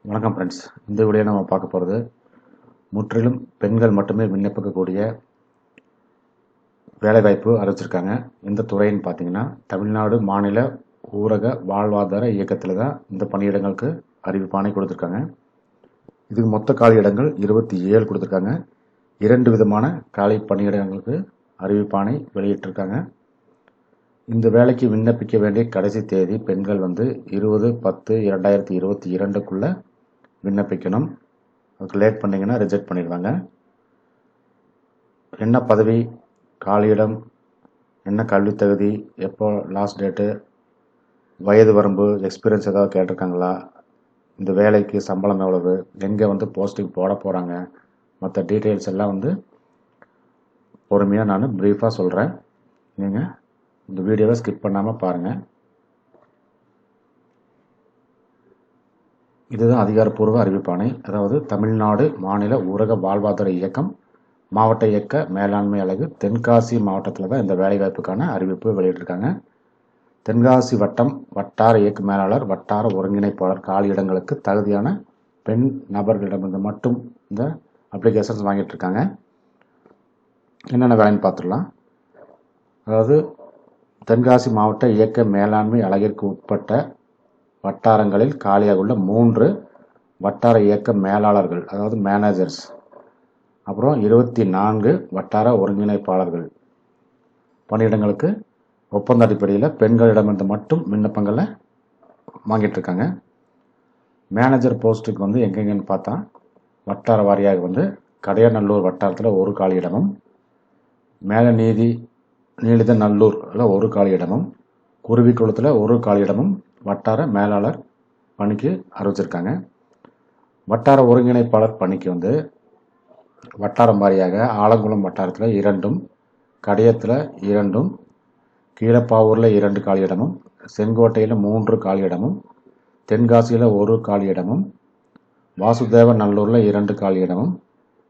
வணக்கம் ஃப்ரெண்ட்ஸ். இந்த வீடியோ நம்ம பார்க்க போகிறது முற்றிலும் பெண்கள் மட்டுமே விண்ணப்பிக்கக்கூடிய வேலைவாய்ப்பு அறிவிச்சிருக்காங்க. இந்த துறைன்னு பார்த்தீங்கன்னா தமிழ்நாடு மாநில ஊரக வாழ்வாதார இயக்கத்தில் தான் இந்த பணியிடங்களுக்கு அறிவிப்பாணை கொடுத்துருக்காங்க. இதுக்கு மொத்த காலி இடங்கள் 27 கொடுத்துருக்காங்க. 2 விதமான காலி பணியிடங்களுக்கு அறிவிப்பாணை வெளியிட்டிருக்காங்க. இந்த வேலைக்கு விண்ணப்பிக்க வேண்டிய கடைசி தேதி பெண்கள் 20/10/2022க்குள்ளே விண்ணப்பிக்கணும். அதுக்கு லேட் பண்ணிங்கன்னா ரிஜெக்ட் பண்ணிடுவாங்க. என்ன பதவி, காலியிடம், என்ன கல்வி தகுதி, எப்போ லாஸ்ட் டேட்டு, வயது வரம்பு, எக்ஸ்பீரியன்ஸ் ஏதாவது கேட்டிருக்காங்களா, இந்த வேலைக்கு சம்பளம் எவ்வளவு, எங்கே போஸ்டிங் போட போகிறாங்க, மற்ற டீட்டெயில்ஸ் எல்லாம் பொறுமையாக நான் ப்ரீஃபாக சொல்கிறேன். நீங்கள் இந்த வீடியோவை ஸ்கிப் பண்ணாமல் பாருங்கள். இதுதான் அதிகாரப்பூர்வ அறிவிப்பாணை. அதாவது தமிழ்நாடு மாநில ஊரக வாழ்வாதார இயக்கம் மாவட்ட இயக்க மேலாண்மை அலகு தென்காசி மாவட்டத்தில் தான் இந்த வேலைவாய்ப்புக்கான அறிவிப்பு வெளியிட்டிருக்காங்க. தென்காசி வட்டம் வட்டார இயக்க மேலாளர், வட்டார ஒருங்கிணைப்பாளர் காலியிடங்களுக்கு தகுதியான பெண் நபர்களிடமிருந்து மட்டும் இந்த அப்ளிகேஷன்ஸ் வாங்கிட்டு இருக்காங்க. என்னென்ன வேலைன்னு பார்த்துடலாம். அதாவது தென்காசி மாவட்ட இயக்க மேலாண்மை அலகிற்கு உட்பட்ட வட்டாரங்களில் காலியாக உள்ள 3 வட்டார இயக்க மேலாளர்கள், அதாவது மேனேஜர்ஸ், அப்புறம் 24 வட்டார ஒருங்கிணைப்பாளர்கள் பணியிடங்களுக்கு ஒப்பந்த அடிப்படையில் பெண்களிடமிருந்து மட்டும் விண்ணப்பங்களை வாங்கிட்டு இருக்காங்க. மேனேஜர் போஸ்ட்டுக்கு எங்கெங்கன்னு பார்த்தா வட்டார வாரியாக கடையநல்லூர் வட்டாரத்தில் 1 காலியிடமும், மேல நீலித நல்லூரில் 1 காலியிடமும், குருவிக்குளத்தில் 1 காலியிடமும் வட்டார மேலாளர் பணிக்கு அறிவிச்சிருக்காங்க. வட்டார ஒருங்கிணைப்பாளர் பணிக்கு வட்டாரம் வாரியாக ஆலங்குளம் வட்டாரத்தில் 2, கடையத்தில் 2, கீழப்பாவூரில் 2 காலியிடமும், செங்கோட்டையில் 3 காலியிடமும், தென்காசியில் 1 காலியிடமும், வாசுதேவ நல்லூரில் 2 காலியிடமும்,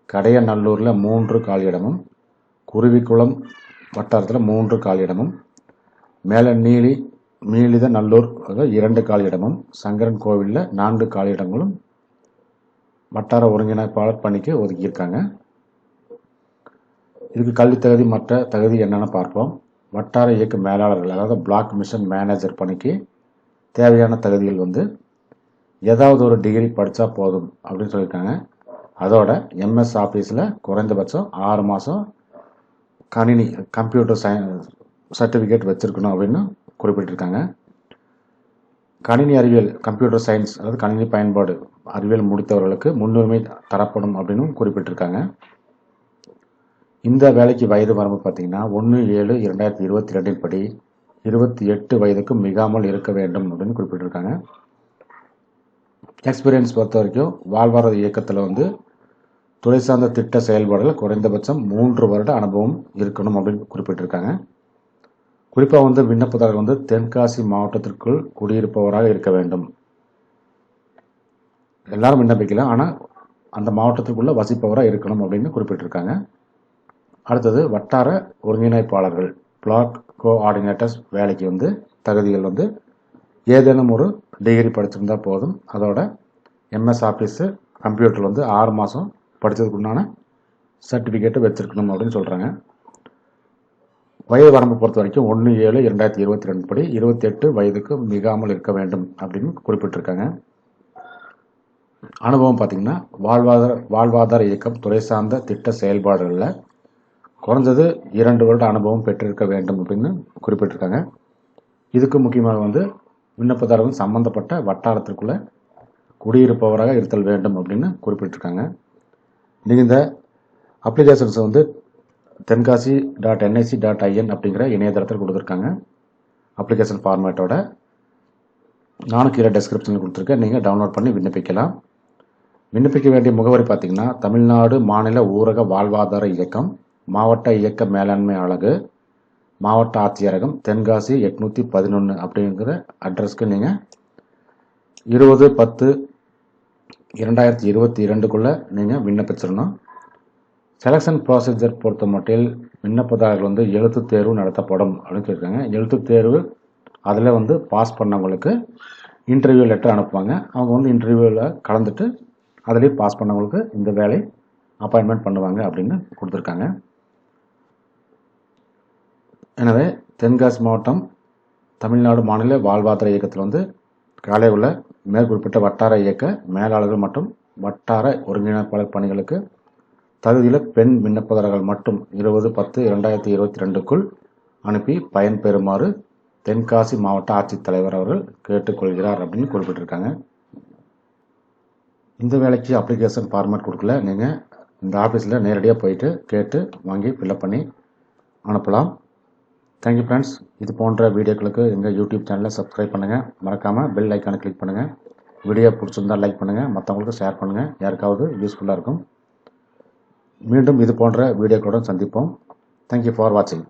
கடையநல்லூரில் 3 காலியிடமும், குருவிக்குளம் வட்டாரத்தில் 3 காலியிடமும், மேல நீலித நல்லூர் 2 காலியிடமும், சங்கரன் கோவிலில் 4 காலியிடங்களும் வட்டார ஒருங்கிணைப்பாளர் பணிக்கு ஒதுக்கியிருக்காங்க. இதுக்கு கல்வி தகுதி, மற்ற தகுதி என்னென்னு பார்ப்போம். வட்டார இயக்க மேலாளர்கள், அதாவது பிளாக் மிஷன் மேனேஜர் பணிக்கு தேவையான தகுதிகள் ஏதாவது ஒரு டிகிரி படித்தா போதும் அப்படின்னு சொல்லியிருக்காங்க. அதோட எம்எஸ் ஆஃபீஸில் குறைந்தபட்சம் 6 மாதம் கம்ப்யூட்டர் சர்டிஃபிகேட் வச்சுருக்கணும் அப்படின்னு குறிப்பிட்டிருக்காங்க. கணினி அறிவியல், கம்ப்யூட்டர் சயின்ஸ், அதாவது கணினி பயன்பாடு அறிவியல் முடித்தவர்களுக்கு முன்னுரிமை தரப்படும் அப்படின்னு குறிப்பிட்டிருக்காங்க. இந்த வேலைக்கு வயது வரம்பு பார்த்தீங்கன்னா 1/7/2022 படி 28 வயதுக்கு மிகாமல் இருக்க வேண்டும் அப்படின்னு குறிப்பிட்டிருக்காங்க. எக்ஸ்பீரியன்ஸ் பொறுத்த வரைக்கும் வாழ்வாதார இயக்கத்தில் துறை சார்ந்த திட்ட செயல்பாடுகள் குறைந்தபட்சம் 3 வருட அனுபவம் இருக்கணும் அப்படின்னு குறிப்பிட்டிருக்காங்க. குறிப்பாக விண்ணப்பதாரர் தென்காசி மாவட்டத்திற்குள் குடியிருப்பவராக இருக்க வேண்டும். எல்லாரும் விண்ணப்பிக்கலாம், ஆனால் அந்த மாவட்டத்திற்குள்ள வசிப்பவராக இருக்கணும் அப்படின்னு குறிப்பிட்டிருக்காங்க. அடுத்தது வட்டார ஒருங்கிணைப்பாளர்கள், பிளாக் கோஆர்டினேட்டர்ஸ் வேலைக்கு தகுதிகள் ஏதேனும் ஒரு டிகிரி படிச்சிருந்தா போதும். அதோட எம்எஸ் ஆஃபீஸு கம்ப்யூட்டர் 6 மாதம் படித்ததுக்குண்டான சர்டிஃபிகேட்டு வச்சுருக்கணும் அப்படின்னு சொல்கிறாங்க. வயது வரம்பு பொறுத்த வரைக்கும் 1/7/2022 படி 28 வயதுக்கு மிகாமல் இருக்க வேண்டும் அப்படின்னு குறிப்பிட்டிருக்காங்க. அனுபவம் பார்த்தீங்கன்னா வாழ்வாதார இயக்கம் துறை சார்ந்த திட்ட செயல்பாடுகளில் குறைஞ்சது 2 வருட அனுபவம் பெற்றிருக்க வேண்டும் அப்படின்னு குறிப்பிட்டிருக்காங்க. இதுக்கு முக்கியமாக விண்ணப்பதாரர் சம்பந்தப்பட்ட வட்டாரத்திற்குள்ள குடியிருப்பவராக இருத்தல் வேண்டும் அப்படின்னு குறிப்பிட்டிருக்காங்க. நீங்கள் இந்த அப்ளிகேஷன்ஸ் தென்காசி.nic.in அப்படிங்கிற இணையதளத்தில் கொடுத்துருக்காங்க. அப்ளிகேஷன் ஃபார்மேட்டோட நானும் கீழே டெஸ்கிரிப்ஷனில் கொடுத்துருக்கேன். நீங்கள் டவுன்லோட் பண்ணி விண்ணப்பிக்கலாம். விண்ணப்பிக்க வேண்டிய முகவரி பார்த்தீங்கன்னா தமிழ்நாடு மாநில ஊரக வாழ்வாதார இயக்கம் மாவட்ட இயக்க மேலாண்மை அலகு, மாவட்ட ஆட்சியரகம், தென்காசி 811 அப்படிங்கிற அட்ரஸ்க்கு நீங்கள் 20/10/2022க்குள்ளே நீங்கள் விண்ணப்பிச்சிடணும். செலெக்ஷன் ப்ரொசீஜர் பொறுத்த மட்டில் விண்ணப்பதாரர்கள் எழுத்துத் தேர்வு நடத்தப்படும் அப்படின்னு சொல்லியிருக்காங்க. எழுத்துத் தேர்வு அதில் பாஸ் பண்ணவங்களுக்கு இன்டர்வியூ லெட்டர் அனுப்புவாங்க. அவங்க வந்து இன்டர்வியூவில் கலந்துட்டு அதுலேயே பாஸ் பண்ணவங்களுக்கு இந்த வேலை அப்பாயின்மெண்ட் பண்ணுவாங்க அப்படின்னு கொடுத்துருக்காங்க. எனவே தென்காசி மாவட்டம் தமிழ்நாடு மாநில வாழ்வாதார இயக்கத்தில் வந்து காலை உள்ள மேற்குறிப்பிட்ட வட்டார இயக்க மேலாளர்கள் மற்றும் வட்டார ஒருங்கிணைப்பாளர் பணிகளுக்கு தகுதியில் பெண் விண்ணப்பதாரர்கள் மட்டும் 20/10/2022க்குள் அனுப்பி பயன்பெறுமாறு தென்காசி மாவட்ட ஆட்சித்தலைவர் அவர்கள் கேட்டுக்கொள்கிறார் அப்படின்னு குறிப்பிட்டிருக்காங்க. இந்த வேலைக்கு அப்ளிகேஷன் ஃபார்மேட் கொடுக்கல, நீங்கள் இந்த ஆஃபீஸில் நேரடியாக போயிட்டு கேட்டு வாங்கி ஃபில்அப் பண்ணி அனுப்பலாம். Thank you friends. இது போன்ற வீடியோக்களுக்கு எங்கள் யூடியூப் சேனலை சப்ஸ்கிரைப் பண்ணுங்கள். மறக்காமல் பெல் ஐக்கானை கிளிக் பண்ணுங்கள். வீடியோ பிடிச்சிருந்தால் லைக் பண்ணுங்கள், மற்றவங்களுக்கு ஷேர் பண்ணுங்கள், யாருக்காவது யூஸ்ஃபுல்லாக இருக்கும். மீண்டும் இது போன்ற வீடியோக்களுடன் சந்திப்போம். தேங்க்யூ ஃபார் வாட்சிங்.